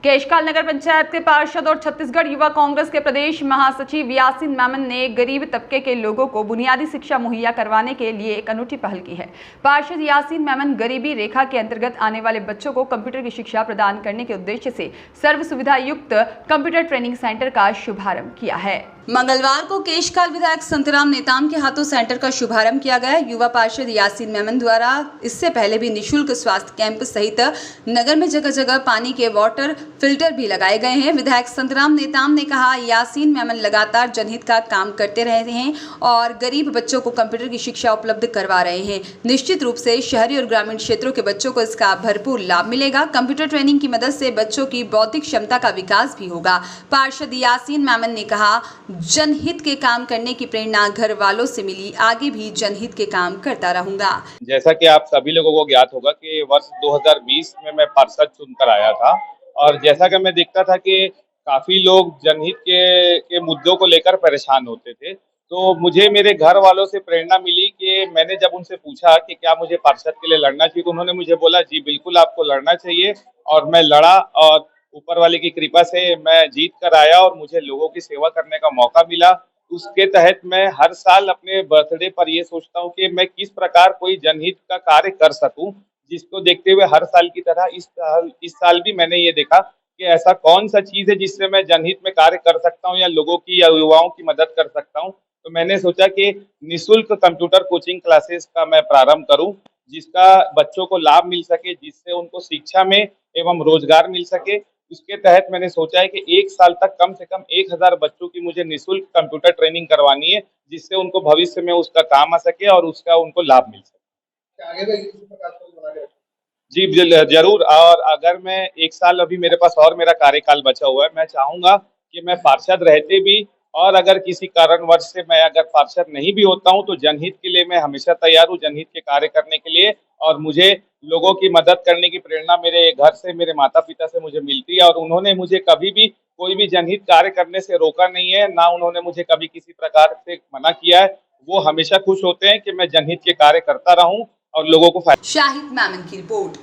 केशकाल नगर पंचायत के पार्षद और छत्तीसगढ़ युवा कांग्रेस के प्रदेश महासचिव यासीन मेमन ने गरीब तबके के लोगों को बुनियादी शिक्षा मुहैया करवाने के लिए एक अनूठी पहल की है। पार्षद यासीन मेमन गरीबी रेखा के अंतर्गत आने वाले बच्चों को कंप्यूटर की शिक्षा प्रदान करने के उद्देश्य से सर्व सुविधा युक्त कंप्यूटर ट्रेनिंग सेंटर का शुभारंभ किया है। मंगलवार को केशकाल विधायक संतराम नेताम के हाथों सेंटर का शुभारंभ किया गया। युवा पार्षद यासीन मेमन द्वारा इससे पहले भी निःशुल्क स्वास्थ्य कैंप सहित नगर में जगह जगह पानी के वाटर फिल्टर भी लगाए गए हैं। विधायक संतराम नेताम ने कहा, यासीन मेमन लगातार जनहित का काम करते रहे हैं और गरीब बच्चों को कंप्यूटर की शिक्षा उपलब्ध करवा रहे हैं। निश्चित रूप से शहरी और ग्रामीण क्षेत्रों के बच्चों को इसका भरपूर लाभ मिलेगा। कंप्यूटर ट्रेनिंग की मदद से बच्चों की बौद्धिक क्षमता का विकास भी होगा। पार्षद यासीन मेमन ने कहा, जनहित के काम करने की प्रेरणा घर वालों से मिली, आगे भी जनहित के काम करता रहूंगा। जैसा कि आप सभी लोगों को ज्ञात होगा कि वर्ष 2020 में मैं पार्षद चुनकर आया था और जैसा कि मैं देखता था कि काफी लोग जनहित के मुद्दों को लेकर परेशान होते थे, तो मुझे मेरे घर वालों से प्रेरणा मिली कि मैंने जब उनसे पूछा कि क्या मुझे पार्षद के लिए लड़ना चाहिए, तो उन्होंने मुझे बोला जी बिल्कुल आपको लड़ना चाहिए। और मैं लड़ा और ऊपर वाले की कृपा से मैं जीत कर आया और मुझे लोगों की सेवा करने का मौका मिला। उसके तहत मैं हर साल अपने बर्थडे पर ये सोचता हूँ कि मैं किस प्रकार कोई जनहित का कार्य कर सकूं, जिसको देखते हुए हर साल की तरह इस साल भी मैंने ये देखा कि ऐसा कौन सा चीज है जिससे मैं जनहित में कार्य कर सकता हूँ या लोगों की या युवाओं की मदद कर सकता हूँ। तो मैंने सोचा कि निःशुल्क कंप्यूटर कोचिंग क्लासेस का मैं प्रारंभ करूं, जिसका बच्चों को लाभ मिल सके, जिससे उनको शिक्षा में एवं रोजगार मिल सके। उसके तहत मैंने सोचा है कि एक साल तक कम से कम 1000 बच्चों की मुझे निःशुल्क कंप्यूटर ट्रेनिंग करवानी है, जिससे उनको भविष्य में उसका काम आ सके और उसका उनको लाभ मिल सके। आगे भी इसी प्रकार से बना के रखें। जी जरूर। और अगर मैं एक साल, अभी मेरे पास और मेरा कार्यकाल बचा हुआ है, मैं चाहूंगा कि मैं पार्षद रहते भी और अगर किसी कारणवश से मैं अगर पार्षद नहीं भी होता हूं, तो जनहित के लिए मैं हमेशा तैयार हूं, जनहित के कार्य करने के लिए। और मुझे लोगों की मदद करने की प्रेरणा मेरे घर से, मेरे माता पिता से मुझे मिलती है और उन्होंने मुझे कभी भी कोई भी जनहित कार्य करने से रोका नहीं है, ना उन्होंने मुझे कभी किसी प्रकार से मना किया है। वो हमेशा खुश होते हैं कि मैं जनहित के कार्य करता रहूं और लोगों को शाहिद मेमन की रिपोर्ट।